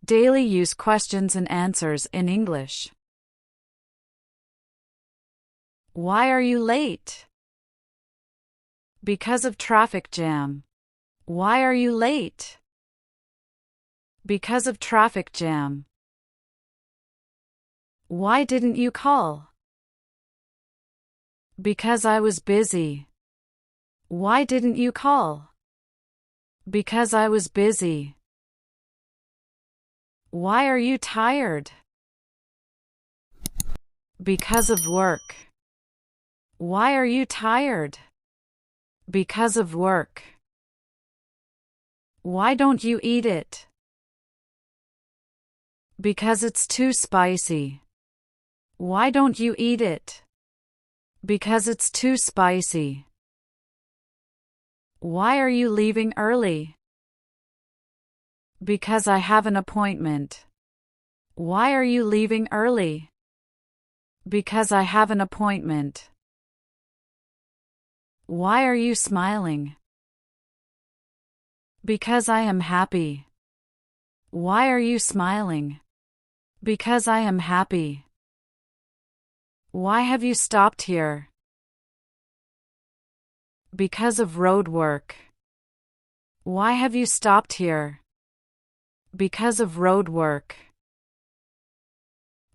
Daily use questions and answers in English. Why are you late? Because of traffic jam. Why are you late? Because of traffic jam. Why didn't you call? Because I was busy. Why didn't you call? Because I was busy. Why are you tired? Because of work. Why are you tired? Because of work. Why don't you eat it? Because it's too spicy. Why don't you eat it? Because it's too spicy. Why are you leaving early? Because I have an appointment. Why are you leaving early? Because I have an appointment. Why are you smiling? Because I am happy. Why are you smiling? Because I am happy. Why have you stopped here? Because of road work. Why have you stopped here? Because of road work.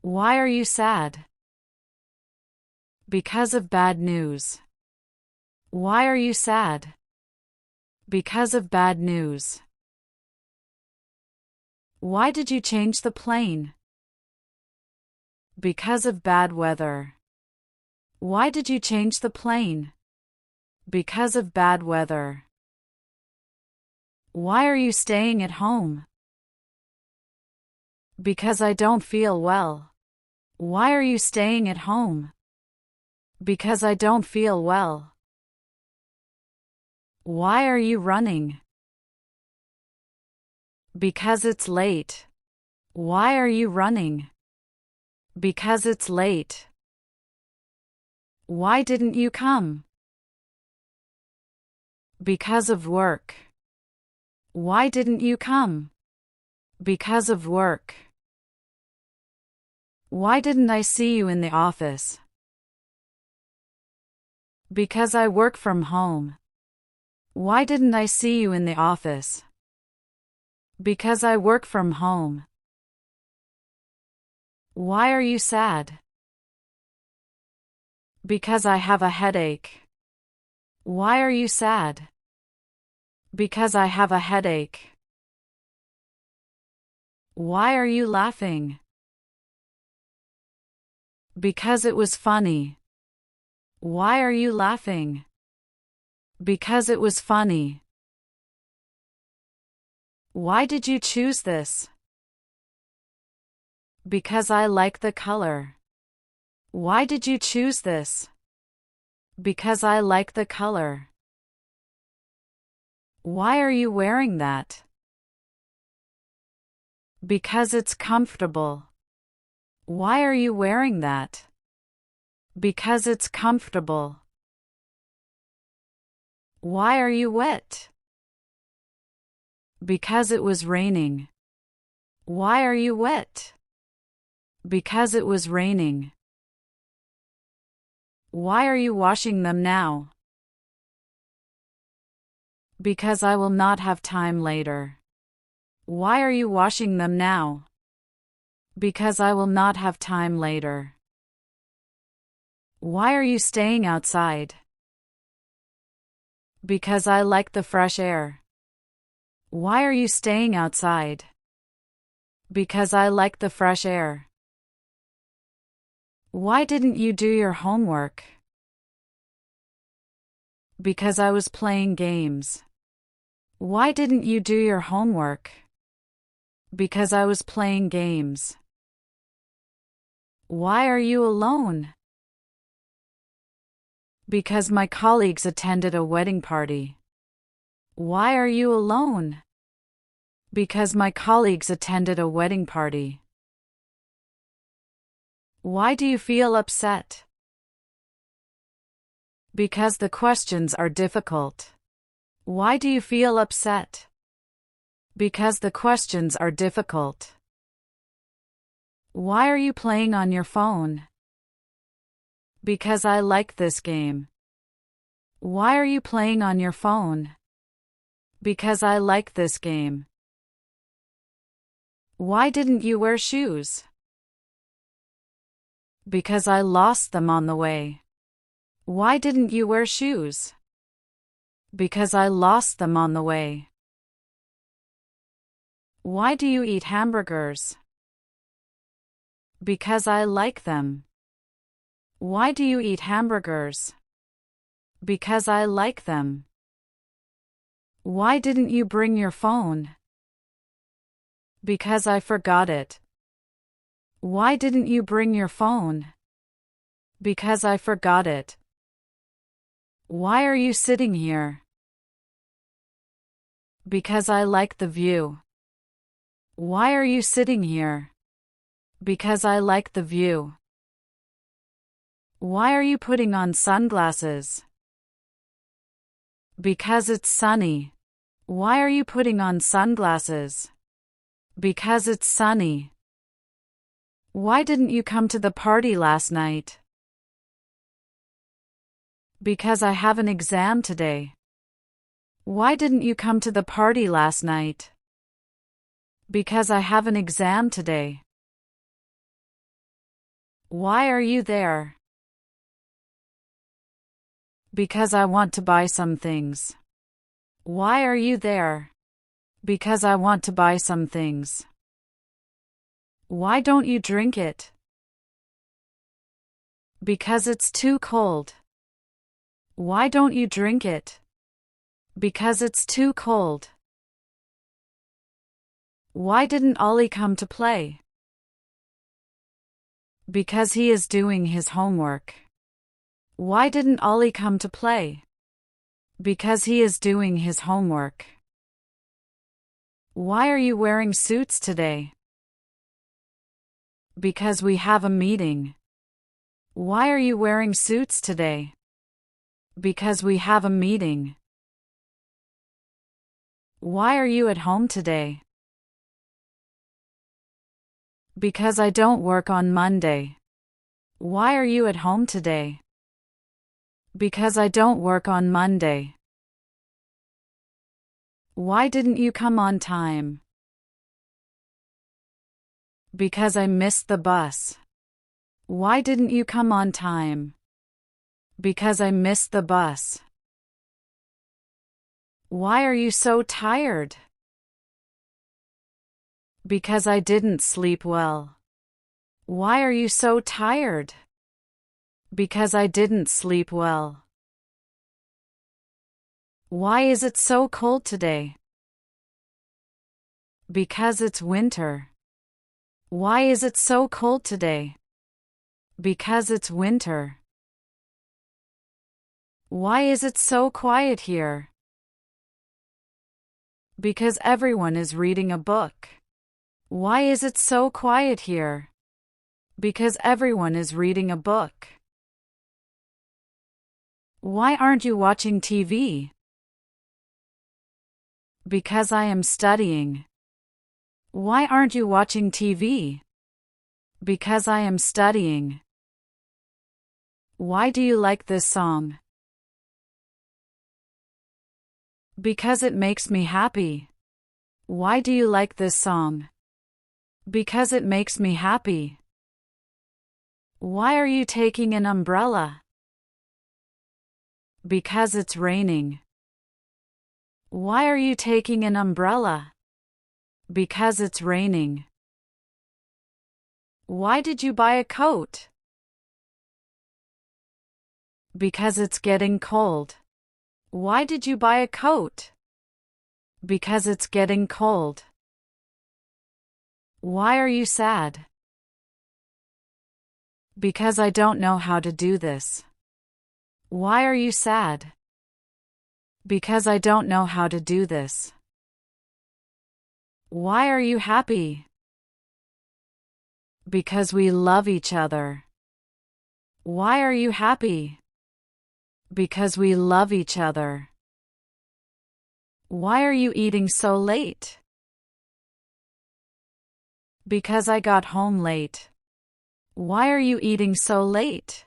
Why are you sad? Because of bad news. Why are you sad? Because of bad news. Why did you change the plane? Because of bad weather. Why did you change the plane? Because of bad weather. Why are you staying at home? Because I don't feel well. Why are you staying at home? Because I don't feel well. Why are you running? Because it's late. Why are you running? Because it's late. Why didn't you come? Because of work. Why didn't you come? Because of work. Why didn't I see you in the office? Because I work from home. Why didn't I see you in the office? Because I work from home. Why are you sad? Because I have a headache. Why are you sad? Because I have a headache. Why are you laughing? Because it was funny. Why are you laughing? Because it was funny. Why did you choose this? Because I like the color. Why did you choose this? Because I like the color. Why are you wearing that? Because it's comfortable. Why are you wearing that? Because it's comfortable. Why are you wet? Because it was raining. Why are you wet? Because it was raining. Why are you washing them now? Because I will not have time later. Why are you washing them now? Because I will not have time later. Why are you staying outside? Because I like the fresh air. Why are you staying outside? Because I like the fresh air. Why didn't you do your homework? Because I was playing games. Why didn't you do your homework? Because I was playing games. Why are you alone? Because my colleagues attended a wedding party. Why are you alone? Because my colleagues attended a wedding party. Why do you feel upset? Because the questions are difficult. Why do you feel upset? Because the questions are difficult. Why are you playing on your phone? Because I like this game. Why are you playing on your phone? Because I like this game. Why didn't you wear shoes? Because I lost them on the way. Why didn't you wear shoes? Because I lost them on the way. Why do you eat hamburgers? Because I like them. Why do you eat hamburgers? Because I like them. Why didn't you bring your phone? Because I forgot it. Why didn't you bring your phone? Because I forgot it. Why are you sitting here? Because I like the view. Why are you sitting here? Because I like the view. Why are you putting on sunglasses? Because it's sunny. Why are you putting on sunglasses? Because it's sunny. Why didn't you come to the party last night? Because I have an exam today. Why didn't you come to the party last night? Because I have an exam today. Why are you there? Because I want to buy some things. Why are you there? Because I want to buy some things. Why don't you drink it? Because it's too cold. Why don't you drink it? Because it's too cold. Why didn't Ollie come to play? Because he is doing his homework. Why didn't Ollie come to play? Because he is doing his homework. Why are you wearing suits today? Because we have a meeting. Why are you wearing suits today? Because we have a meeting. Why are you at home today? Because I don't work on Monday. Why are you at home today? Because I don't work on Monday. Why didn't you come on time? Because I missed the bus. Why didn't you come on time? Because I missed the bus. Why are you so tired? Because I didn't sleep well. Why are you so tired? Because I didn't sleep well. Why is it so cold today? Because it's winter. Why is it so cold today? Because it's winter. Why is it so quiet here? Because everyone is reading a book. Why is it so quiet here? Because everyone is reading a book. Why aren't you watching TV? Because I am studying. Why aren't you watching TV? Because I am studying. Why do you like this song? Because it makes me happy. Why do you like this song? Because it makes me happy. Why are you taking an umbrella? Because it's raining. Why are you taking an umbrella? Because it's raining. Why did you buy a coat? Because it's getting cold. Why did you buy a coat? Because it's getting cold. Why are you sad? Because I don't know how to do this. Why are you sad? Because I don't know how to do this. Why are you happy? Because we love each other. Why are you happy? Because we love each other. Why are you eating so late? Because I got home late. Why are you eating so late?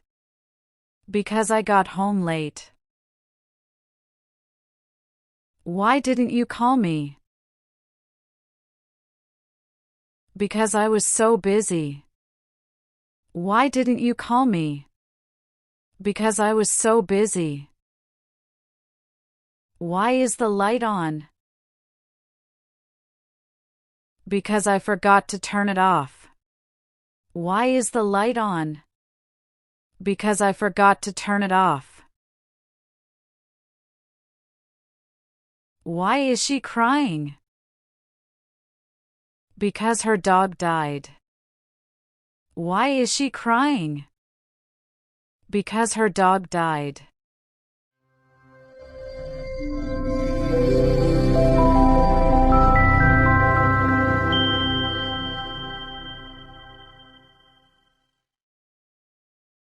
Because I got home late. Why didn't you call me? Because I was so busy. Why didn't you call me? Because I was so busy. Why is the light on? Because I forgot to turn it off. Why is the light on? Because I forgot to turn it off. Why is she crying? Because her dog died. Why is she crying? Because her dog died.